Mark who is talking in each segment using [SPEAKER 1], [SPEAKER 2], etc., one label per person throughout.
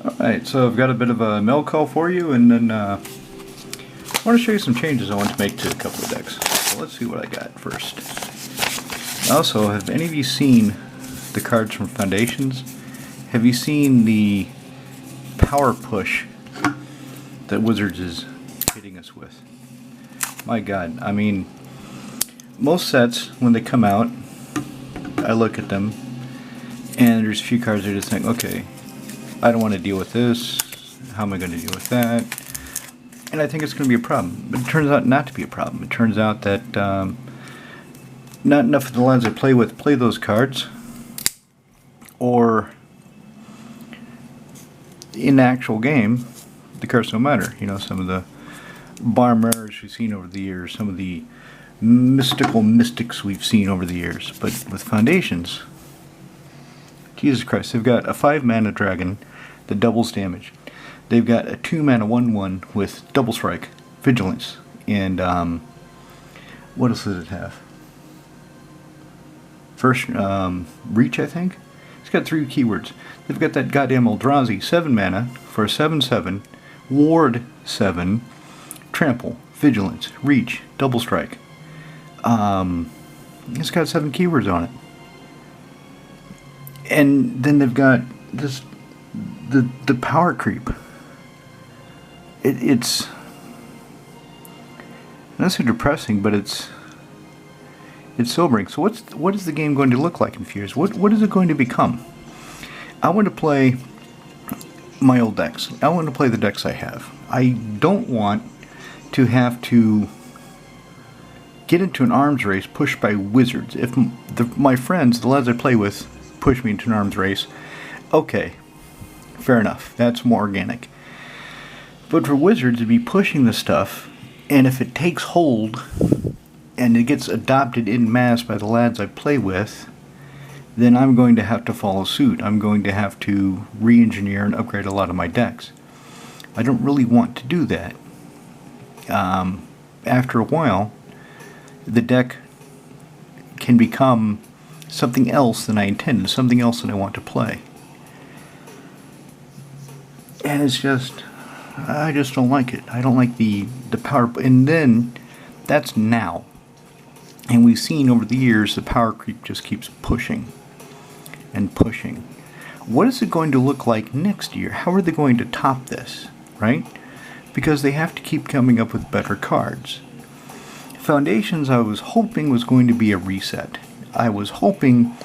[SPEAKER 1] Alright, so I've got a bit of a mail call for you, and then I want to show you some changes I want to make to a couple of decks. So let's see what I got first. Also, have any of you seen the cards from Foundations? Have you seen the power push that Wizards is hitting us with? My God, I mean, most sets, when they come out, I look at them, and there's a few cards that I just think, okay, I don't want to deal with this, how am I going to deal with that? And I think it's going to be a problem. But it turns out not to be a problem. It turns out that not enough of the lands I play with play those cards, or in the actual game, the cards don't matter. You know, some of the Barn Rares we've seen over the years, some of the mystical mystics we've seen over the years. But with Foundations, Jesus Christ, they've got a 5-mana dragon that doubles damage. They've got a 2-mana 1/1 with double strike, vigilance, and what else does it have? First, reach, I think. It's got 3 keywords. They've got that goddamn Eldrazi 7-mana for a 7/7, ward 7, trample, vigilance, reach, double strike. It's got 7 keywords on it. And then they've got this the power creep. It's not so depressing, but it's sobering. So what is the game going to look like in a few years? What is it going to become? I want to play my old decks. I want to play the decks I have. I don't want to have to get into an arms race pushed by Wizards. If my friends, the lads I play with, push me into an arms race, okay, fair enough. That's more organic. But for Wizards to be pushing this stuff, and if it takes hold and it gets adopted en masse by the lads I play with, then I'm going to have to follow suit. I'm going to have to re-engineer and upgrade a lot of my decks. I don't really want to do that. After a while, the deck can become something else than I intended, something else that I want to play. And it's just, I just don't like it. I don't like the power, and then that's now. And we've seen over the years the power creep just keeps pushing and pushing. What is it going to look like next year? How are they going to top this, right? Because they have to keep coming up with better cards. Foundations, I was hoping, was going to be a reset. I was hoping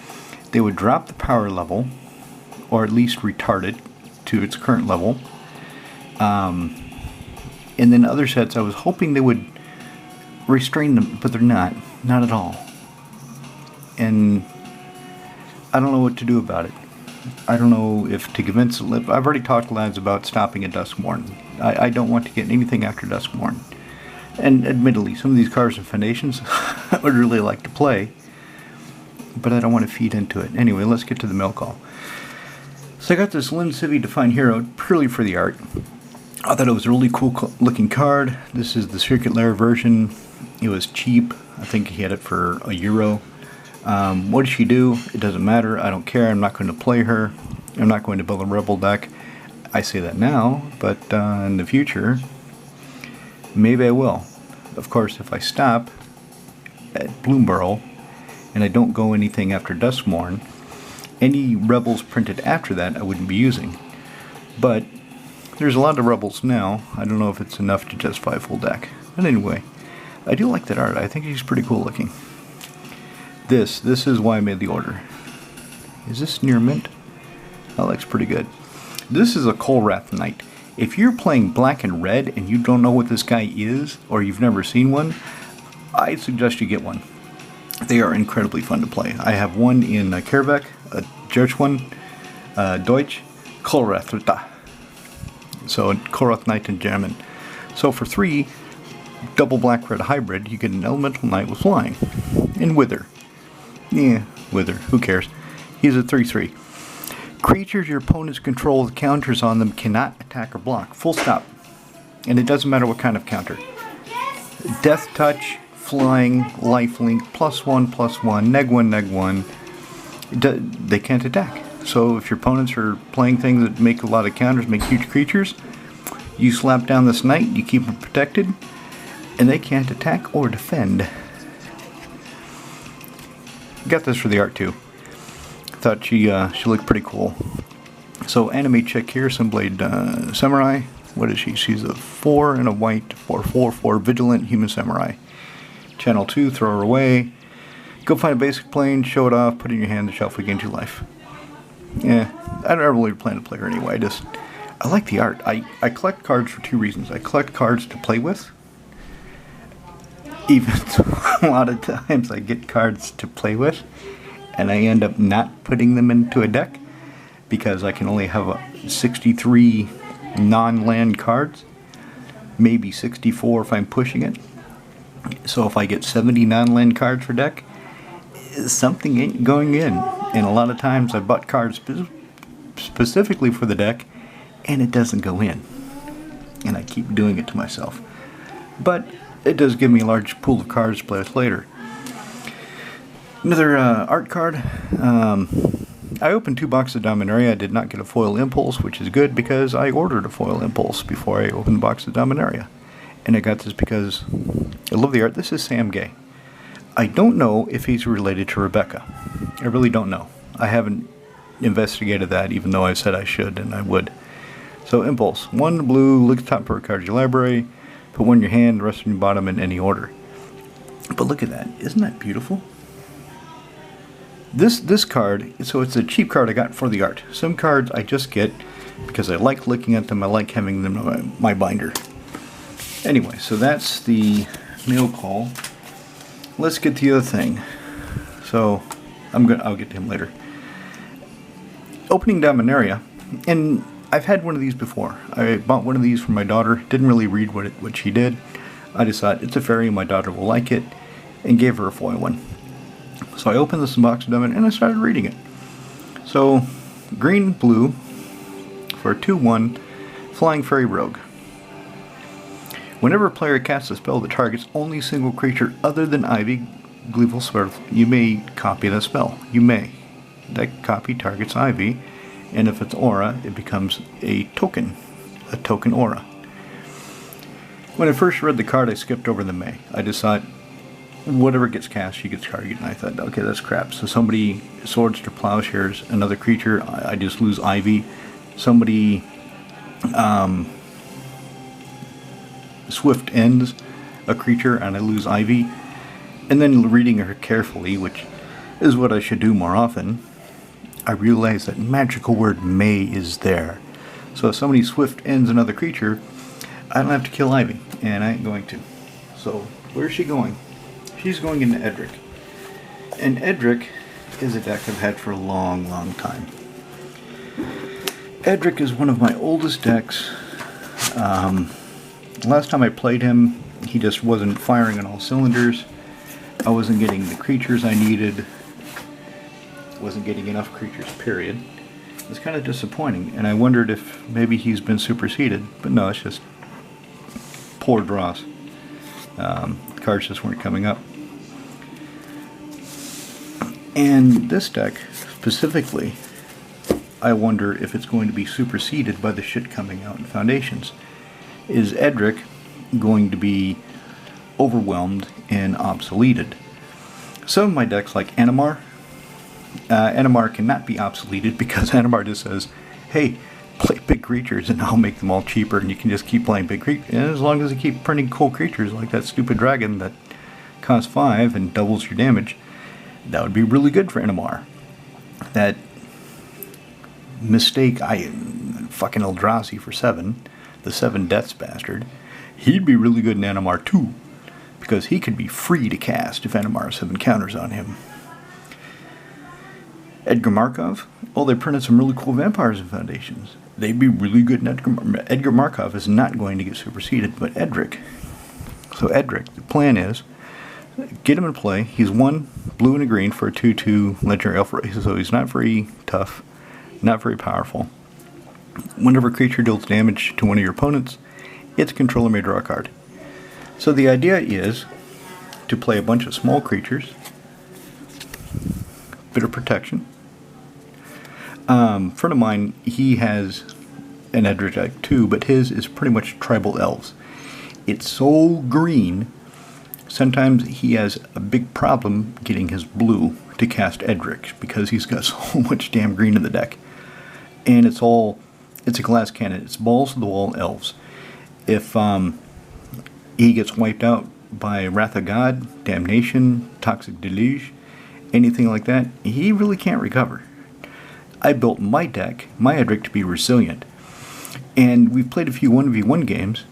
[SPEAKER 1] they would drop the power level, or at least retard it to its current level. And then other sets, I was hoping they would restrain them, but they're not. Not at all. And I don't know what to do about it. I don't know if to convince the lip. I've already talked to lads about stopping at Duskmorn. I don't want to get anything after Duskmorn. And admittedly, some of these cards and Foundations I would really like to play, but I don't want to feed into it. Anyway, let's get to the mail call. So I got this Lynn Civi Defined Hero purely for the art. I thought it was a really cool looking card. This is the Circuit Lair version. It was cheap. I think he had it for €1. What does she do? It doesn't matter. I don't care. I'm not going to play her. I'm not going to build a Rebel deck. I say that now, but in the future, maybe I will. Of course, if I stop at Bloomborough and I don't go anything after Duskmorn, any Rebels printed after that I wouldn't be using. But there's a lot of Rebels now. I don't know if it's enough to justify a full deck. But anyway, I do like that art. I think he's pretty cool looking. This is why I made the order. Is this near mint? That looks pretty good. This is a Kolrath Knight. If you're playing black and red and you don't know what this guy is, or you've never seen one, I suggest you get one. They are incredibly fun to play. I have one in Kerbeck, a Deutsch one, Deutsch, Kolrath. So Kolrath Knight in German. So for 3, double black-red hybrid, you get an Elemental Knight with flying. And Wither. Yeah, Wither, who cares? He's a 3/3. Creatures your opponents control with counters on them cannot attack or block. Full stop. And it doesn't matter what kind of counter. Death Touch, Flying, Lifelink, +1/+1, -1/-1. They can't attack. So if your opponents are playing things that make a lot of counters, make huge creatures, you slap down this knight, you keep them protected, and they can't attack or defend. Got this for the art too. Thought she looked pretty cool. So anime chick here, Sunblade Samurai. What is she? She's a 4 and a white 4/4/4 vigilant human samurai. Channel 2, throw her away. Go find a basic plane, show it off, put it in your hand, and shuffle again 2 life. Yeah, I don't really plan to play her anyway. I like the art. I collect cards for 2 reasons. I collect cards to play with. Even a lot of times I get cards to play with, and I end up not putting them into a deck because I can only have 63 non-land cards, maybe 64 if I'm pushing it. So if I get 70 non-land cards for deck, something ain't going in. And a lot of times I bought cards specifically for the deck, and it doesn't go in. And I keep doing it to myself. But it does give me a large pool of cards to play with later. Another art card. I opened 2 boxes of Dominaria. I did not get a foil Impulse, which is good because I ordered a foil Impulse before I opened the box of Dominaria. And I got this because I love the art. This is Sam Gay. I don't know if he's related to Rebecca. I really don't know. I haven't investigated that, even though I said I should and I would. So Impulse. 1 blue, look at the top per card of your library. Put 1 in your hand, the rest in your bottom in any order. But look at that. Isn't that beautiful? This card, so it's a cheap card I got for the art. Some cards I just get because I like looking at them, I like having them in my binder. Anyway, so that's the mail call. Let's get to the other thing. So I'll get to him later. Opening Dominaria, and I've had one of these before. I bought one of these for my daughter, didn't really read what she did. I decided it's a fairy, my daughter will like it, and gave her a foil one. So I opened this box of Dominaria and I started reading it. So, green, blue, for a 2/1, Flying Fairy Rogue. Whenever a player casts a spell that targets only a single creature other than Ivy, Gleeful Sword, you may copy that spell. You may. That copy targets Ivy, and if it's aura, it becomes a token aura. When I first read the card, I skipped over the may. I just thought, whatever gets cast, she gets targeted, and I thought, okay, that's crap. So somebody swords to plowshares another creature, I just lose Ivy. Somebody swift ends a creature and I lose Ivy. And then reading her carefully, which is what I should do more often, I realized that magical word may is there. So if somebody swift ends another creature, I don't have to kill Ivy, and I ain't going to. So where's she going? She's going into Edric. And Edric is a deck I've had for a long, long time. Edric is one of my oldest decks. Last time I played him, he just wasn't firing on all cylinders. I wasn't getting the creatures I needed. Wasn't getting enough creatures, period. It was kind of disappointing, and I wondered if maybe he's been superseded. But no, it's just poor draws. Cards just weren't coming up. And this deck, specifically, I wonder if it's going to be superseded by the shit coming out in Foundations. Is Edric going to be overwhelmed and obsoleted? Some of my decks, like Animar, Animar cannot be obsoleted because Animar just says, hey, play big creatures and I'll make them all cheaper, and you can just keep playing big creatures. And as long as you keep printing cool creatures like that stupid dragon that costs 5 and doubles your damage, that would be really good for Animar. That mistake, fucking Eldrazi for 7, the 7 Deaths bastard, he'd be really good in Animar too, because he could be free to cast if Animar has 7 counters on him. Edgar Markov, well, they printed some really cool vampires in Foundations. They'd be really good in Edgar Markov is not going to get superseded, but Edric. So Edric, the plan is, get him in play. He's 1 blue and a green for a 2/2 legendary elf race, so he's not very tough, not very powerful. Whenever a creature deals damage to one of your opponents, its controller may draw a card. So the idea is to play a bunch of small creatures, bit of protection, Friend of mine, he has an Edric deck too, but his is pretty much tribal elves. It's so green, sometimes he has a big problem getting his blue to cast Edric because he's got so much damn green in the deck. And it's a glass cannon. It's balls to the wall elves. If he gets wiped out by Wrath of God, Damnation, Toxic Deluge, anything like that, he really can't recover. I built my deck, my Edric, to be resilient. And we've played a few 1v1 games,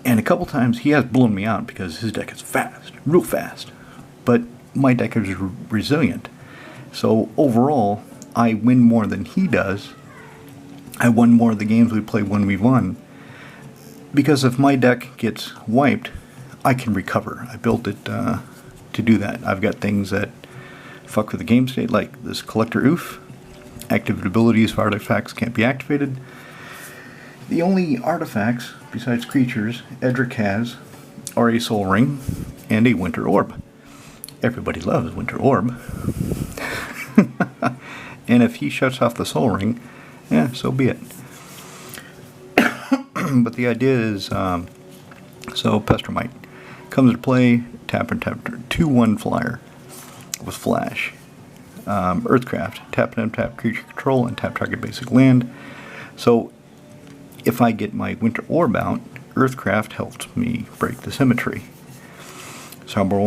[SPEAKER 1] and a couple times he has blown me out because his deck is fast, real fast. But my deck is resilient. So overall, I win more than he does. I won more of the games we play 1v1. Because if my deck gets wiped, I can recover. I built it to do that. I've got things that fuck with the game state, like this Collector Oof. Active abilities of artifacts can't be activated. The only artifacts, besides creatures, Edric has are a Soul Ring and a Winter Orb. Everybody loves Winter Orb. And if he shuts off the Soul Ring, yeah, so be it. But the idea is, so Pestromite comes to play, tap and tap, 2/1 flyer with flash. Earthcraft, tap and tap creature control and tap target basic land. So if I get my Winter Orb out, Earthcraft helps me break the symmetry. Somber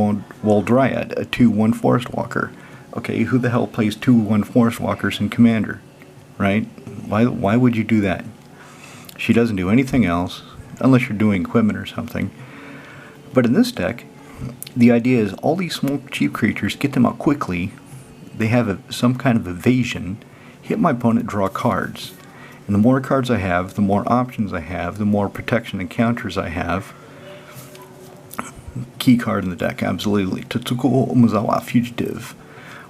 [SPEAKER 1] Wall Dryad, a 2/1 Forest Walker. Okay, who the hell plays 2/1 Forest Walkers in Commander, right? Why would you do that? She doesn't do anything else, unless you're doing equipment or something. But in this deck, the idea is all these small cheap creatures, get them out quickly. They have some kind of evasion, hit my opponent, draw cards. And the more cards I have, the more options I have, the more protection and counters I have. Key card in the deck, absolutely. Tetsuko Omizawa, Fugitive.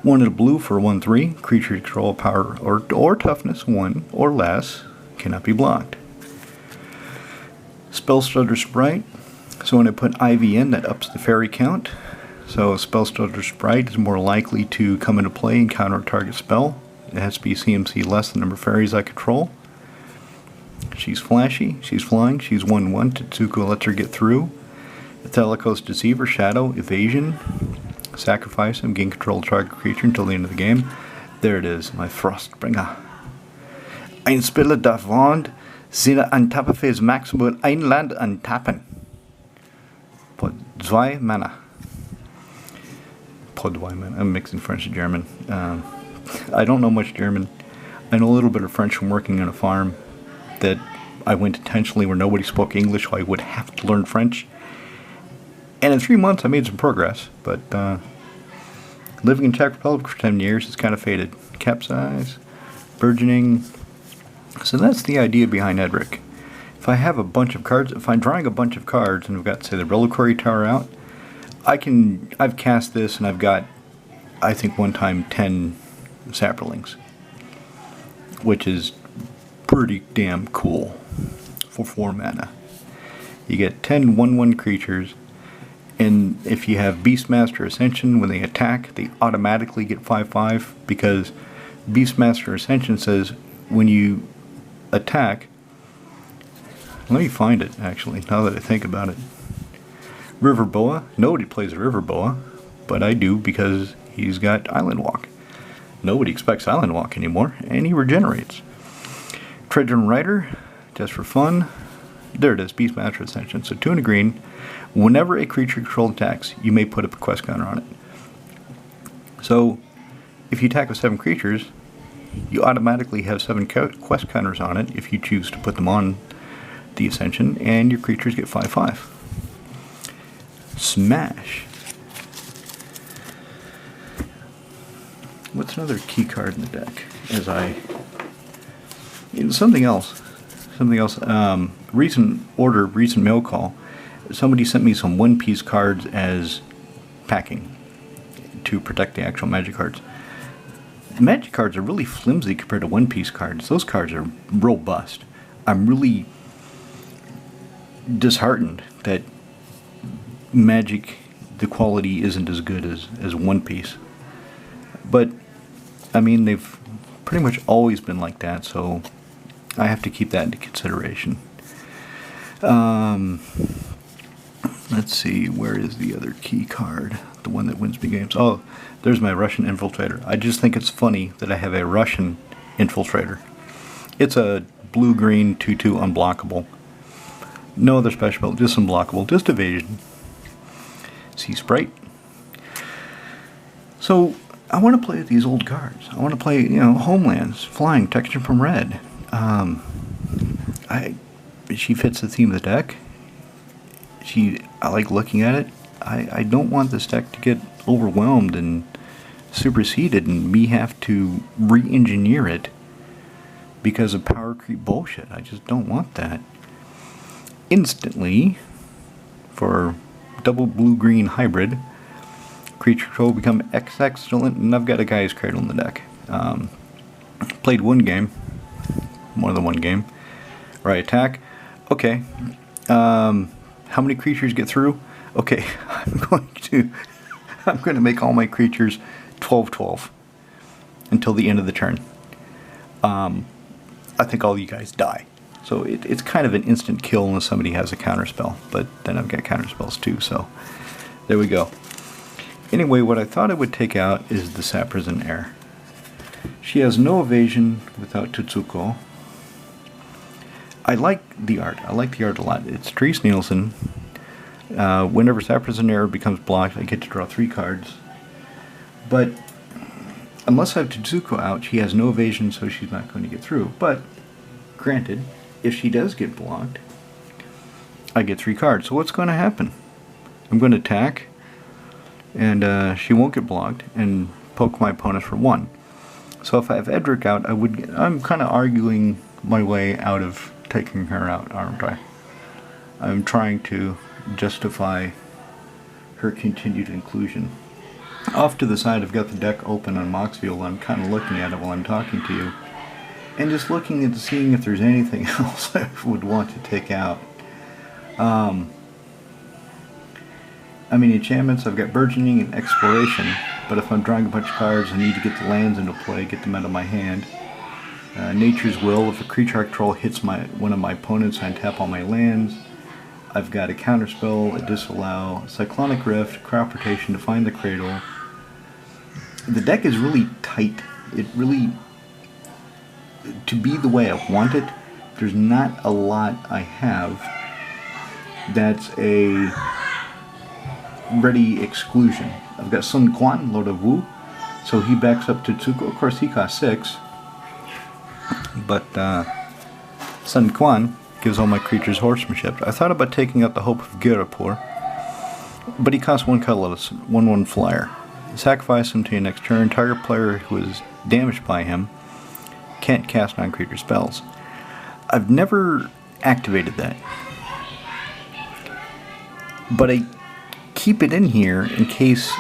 [SPEAKER 1] 1 in a blue for 1/3. Creature control power or toughness 1 or less cannot be blocked. Spellstutter Sprite. So when I put Ivy in, that ups the fairy count. So Spellstutter Sprite is more likely to come into play and counter a target spell. It has to be CMC less than the number of fairies I control. She's flashy, she's flying, she's 1/1. Tetsuko lets her get through. Thelikos Deceiver, Shadow, Evasion. Sacrifice him, gain control of target creature until the end of the game. There it is, my Frostbringer. Ein Spieler darf Wand seine Antappe fürs Maximum ein Land antappen. For 2 Mana. I'm mixing French and German. I don't know much German. I know a little bit of French from working on a farm that I went intentionally where nobody spoke English, so I would have to learn French. And in 3 months I made some progress, but living in Czech Republic for 10 years, it's kind of faded. Capsize, burgeoning. So that's the idea behind Edric. If I have a bunch of cards, if I'm drawing a bunch of cards and I've got, say, the Reliquary Tower out, I've cast this and I've got, I think one time, 10 Saprolings, which is pretty damn cool for 4 mana. You get 10 1/1 creatures, and if you have Beastmaster Ascension, when they attack, they automatically get 5/5, because Beastmaster Ascension says when you attack, let me find it actually, now that I think about it. River Boa, nobody plays a River Boa, but I do because he's got Island Walk. Nobody expects Island Walk anymore, and he regenerates. Treasure Rider, just for fun. There it is, Beastmaster Ascension. So 2 and a green. Whenever a creature controlled attacks, you may put up a quest counter on it. So if you attack with 7 creatures, you automatically have 7 quest counters on it if you choose to put them on the Ascension, and your creatures get 5/5. Smash. What's another key card in the deck? Something else. Recent mail call. Somebody sent me some One Piece cards as packing to protect the actual Magic cards. Magic cards are really flimsy compared to One Piece cards. Those cards are robust. I'm really disheartened that Magic, the quality isn't as good as One Piece. But I mean, they've pretty much always been like that, so I have to keep that into consideration. Let's see, where is the other key card? The one that wins me games. Oh, there's my Russian Infiltrator. I just think it's funny that I have a Russian Infiltrator. It's a blue-green 2/2 unblockable. No other special, just unblockable, just evasion. Sea Sprite. So, I want to play with these old cards. I want to play, Homelands, Flying, Texture from Red. She fits the theme of the deck. I like looking at it. I don't want this deck to get overwhelmed and superseded and me have to re-engineer it because of power creep bullshit. I just don't want that. Instantly, for double blue-green hybrid, creature control become excellent, and I've got a Guy's Cradle in the deck. Played one game, more than one game, where I attack. Okay, how many creatures get through? Okay, I'm going to make all my creatures 12/12 until the end of the turn. I think all you guys die. So it's kind of an instant kill unless somebody has a counterspell, but then I've got counterspells too, so there we go. Anyway, what I thought I would take out is the Saprison Air. She has no evasion without Tutsuko. I like the art. I like the art a lot. It's Therese Nielsen. Whenever Saprison Air becomes blocked, I get to draw 3 cards. But unless I have Tutsuko out, she has no evasion, so she's not going to get through. But granted, if she does get blocked, I get 3 cards. So what's going to happen? I'm going to attack, and she won't get blocked, and poke my opponent for 1. So if I have Edric out, I'm kind of arguing my way out of taking her out, aren't I? I'm trying to justify her continued inclusion. Off to the side, I've got the deck open on Moxfield. I'm kind of looking at it while I'm talking to you, and just looking at seeing if there's anything else I would want to take out. I mean, enchantments, I've got Burgeoning and Exploration, but if I'm drawing a bunch of cards, I need to get the lands into play, get them out of my hand. Nature's Will, if a creature control hits one of my opponents, I untap all my lands. I've got a counterspell, a disallow, Cyclonic Rift, crop rotation to find the cradle. The deck is really tight. It really, to be the way I want it, there's not a lot I have that's a ready exclusion. I've got Sun Quan, Lord of Wu, so he backs up Tutsuko. Of course, he costs 6, but Sun Quan gives all my creatures horsemanship. I thought about taking out the Hope of Girapur, but he costs 1 colorless, 1/1 flyer. Sacrifice him to your next turn. Target player who is damaged by him can't cast non-creature spells. I've never activated that, but I keep it in here in case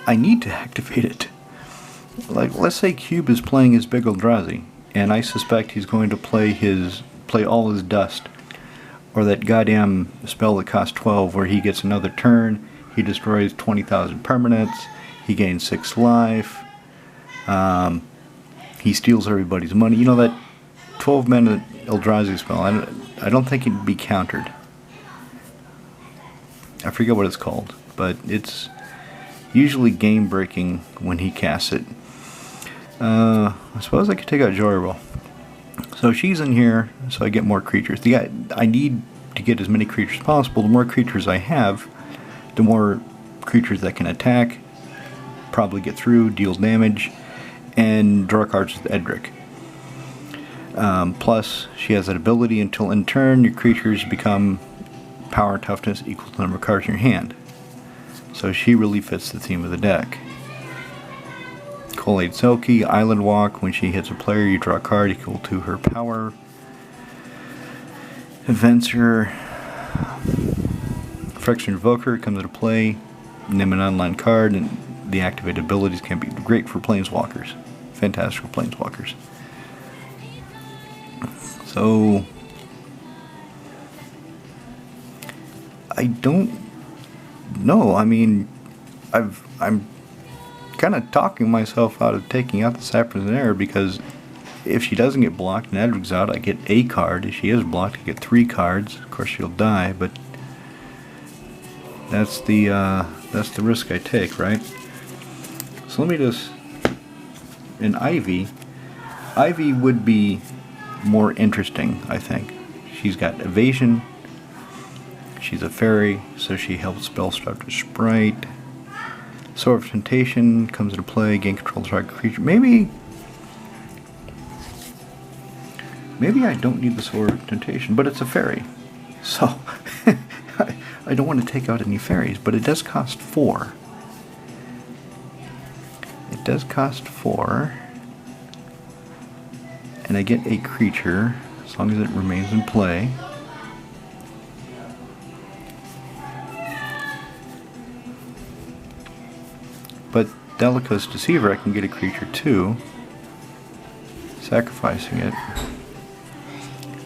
[SPEAKER 1] I need to activate it. Like, let's say Cube is playing his Big Eldrazi, and I suspect he's going to play all his dust, or that goddamn spell that costs 12 where he gets another turn, he destroys 20,000 permanents, he gains 6 life, he steals everybody's money. You know, that 12 mana Eldrazi spell, I don't think it'd be countered. I forget what it's called, but it's usually game breaking when he casts it. I suppose I could take out Joyrel. So she's in here, so I get more creatures. I need to get as many creatures as possible. The more creatures I have, the more creatures that can attack, probably get through, deals damage, and draw cards with Edric. Plus, she has that ability until in turn your creatures become power and toughness equal to the number of cards in your hand. So she really fits the theme of the deck. Collate Selkie, Island Walk. When she hits a player, you draw a card equal to her power. Adventure. Phyrexian Invoker comes into play. Name an online card, and the activated abilities can be great for planeswalkers. Fantastic for planeswalkers. So I don't know. I mean, I'm kind of talking myself out of taking out the Sappers in Air, because if she doesn't get blocked and Edric's out, I get a card. If she is blocked, I get 3 cards. Of course, she'll die, but that's the risk I take, right? So let me just... In Ivy would be more interesting, I think. She's got evasion. She's a fairy, so she helps Spellstutter Sprite. Sword of Temptation comes into play. Gain control of the target creature. Maybe I don't need the Sword of Temptation, but it's a fairy. So, I don't want to take out any fairies, but it does cost 4. It does cost 4. And I get a creature, as long as it remains in play. But Delica's Deceiver, I can get a creature too, sacrificing it.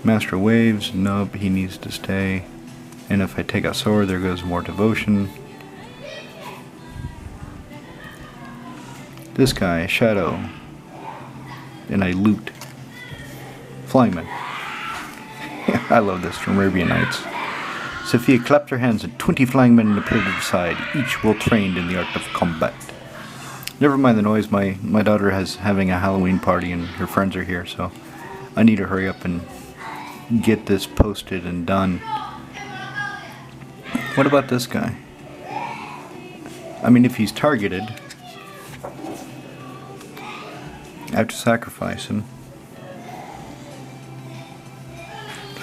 [SPEAKER 1] Master Waves, nope, he needs to stay. And if I take out Sword, there goes more Devotion. This guy, Shadow, and I loot. Flying Man. I love this from Arabian Nights. Sophia clapped her hands and 20 flying men appeared at her side, each well trained in the art of combat. Never mind the noise, my daughter is having a Halloween party and her friends are here, so I need to hurry up and get this posted and done. What about this guy? I mean, if he's targeted, I have to sacrifice him.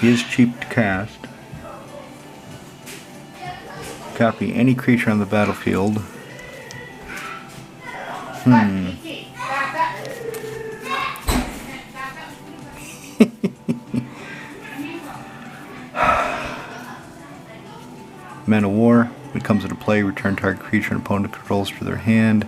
[SPEAKER 1] He is cheap to cast. Copy any creature on the battlefield. Man of War. When it comes into play, return target creature and opponent controls to their hand.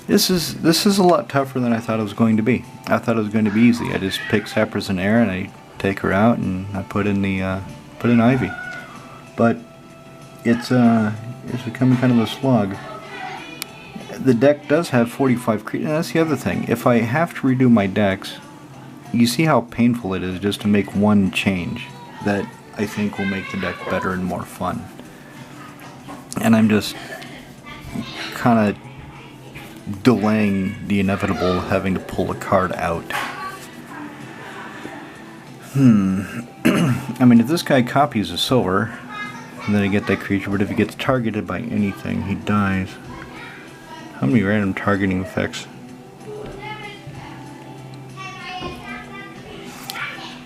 [SPEAKER 1] This is a lot tougher than I thought it was going to be. I thought it was going to be easy. I just pick Sappers in Air and I take her out and I put in Ivy. But it's becoming kind of a slog. The deck does have 45 creatures, and that's the other thing. If I have to redo my decks, you see how painful it is just to make one change that I think will make the deck better and more fun. And I'm just kind of delaying the inevitable, having to pull a card out. I mean, if this guy copies a silver, and then I get that creature, but if he gets targeted by anything, he dies. How many random targeting effects?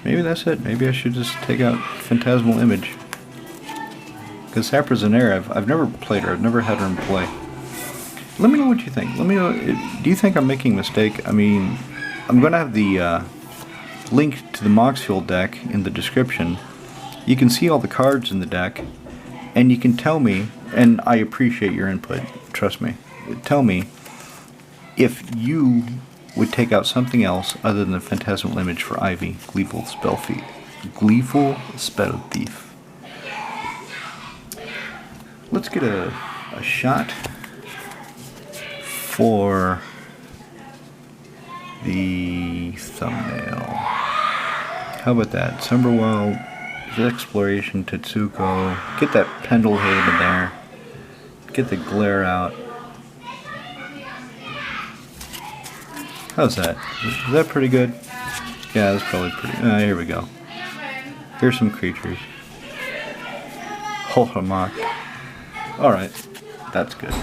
[SPEAKER 1] Maybe that's it. Maybe I should just take out Phantasmal Image. Because Sappers in Air, I've never played her. I've never had her in play. Let me know what you think. Let me know. Do you think I'm making a mistake? I mean, I'm going to have the link to the Moxfield deck in the description. You can see all the cards in the deck, and you can tell me, and I appreciate your input, trust me. Tell me if you would take out something else other than the Phantasmal Image for Ivy, Gleeful Spell Thief. Let's get a shot for the thumbnail. How about that? Summerwell, Exploration, Tetsuko. Get that Pendlehaven in there. Get the glare out. How's that? Is that pretty good? Yeah, that's probably pretty. Here we go. Here's some creatures. Holhamak. Alright, that's good.